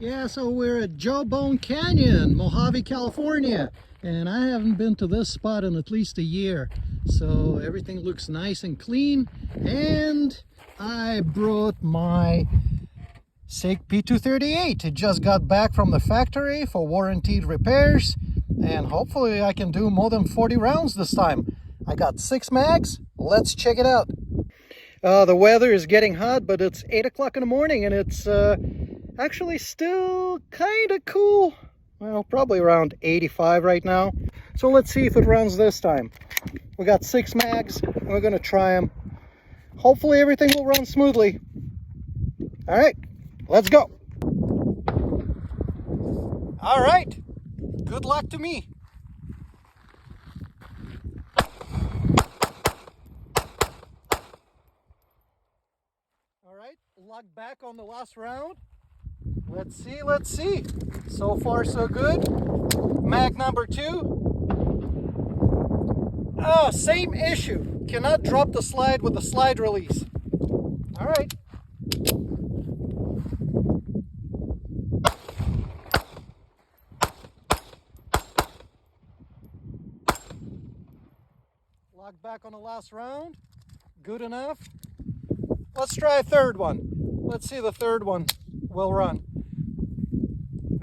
Yeah, so we're at Jawbone Canyon, Mojave, California. And I haven't been to this spot in at least a year. So everything looks nice and clean. And I brought my Sig P238. It just got back from the factory for warranted repairs. And hopefully I can do more than 40 rounds this time. I got 6 mags. Let's check it out. The weather is getting hot, but it's 8 o'clock in the morning and it's actually still kind of cool. Well, probably around 85 right now. So let's see if it runs this time. We got 6 mags and we're gonna try them. Hopefully everything will run smoothly. All right, let's go. All right, good luck to me. All right, luck back on the last round. Let's see, let's see. So far, so good. Mag number 2. Oh, same issue. Cannot drop the slide with the slide release. All right. Lock back on the last round. Good enough. Let's try a third one. Let's see the third one will run.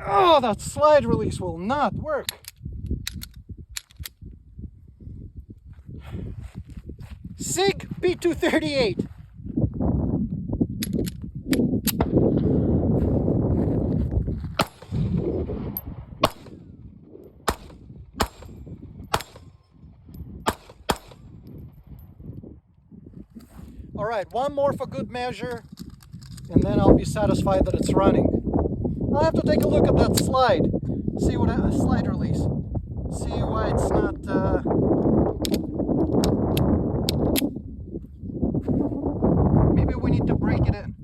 Oh, that slide release will not work. Sig P238. All right, one more for good measure, and then I'll be satisfied that it's running. I'll have to take a look at that slide, see what a slide release, see why it's not. Maybe we need to break it in.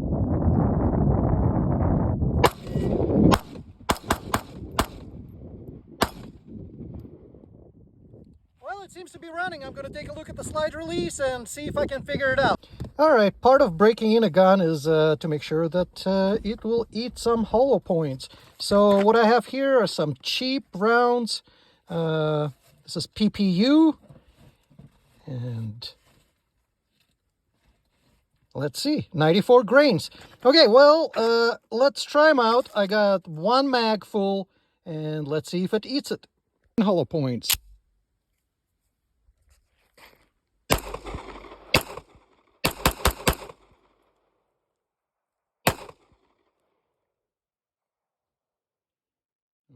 Well, it seems to be running. I'm going to take a look at the slide release and see if I can figure it out. All right, part of breaking in a gun is to make sure that it will eat some hollow points. So what I have here are some cheap rounds. This is PPU. And let's see, 94 grains. Okay, well, let's try them out. I got 1 mag full, and let's see if it eats it. Hollow points.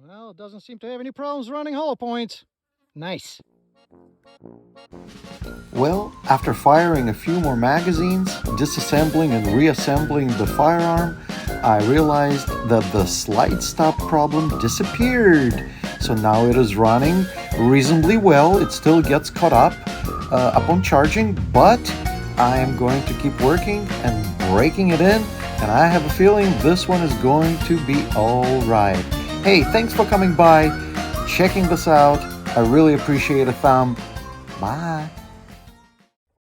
Well, it doesn't seem to have any problems running hollow points. Nice. Well, after firing a few more magazines, disassembling and reassembling the firearm, I realized that the slide stop problem disappeared. So now it is running reasonably well. It still gets caught up upon charging, but I am going to keep working and breaking it in, and I have a feeling this one is going to be all right. Hey, thanks for coming by, checking this out. I really appreciate a thumb. Bye.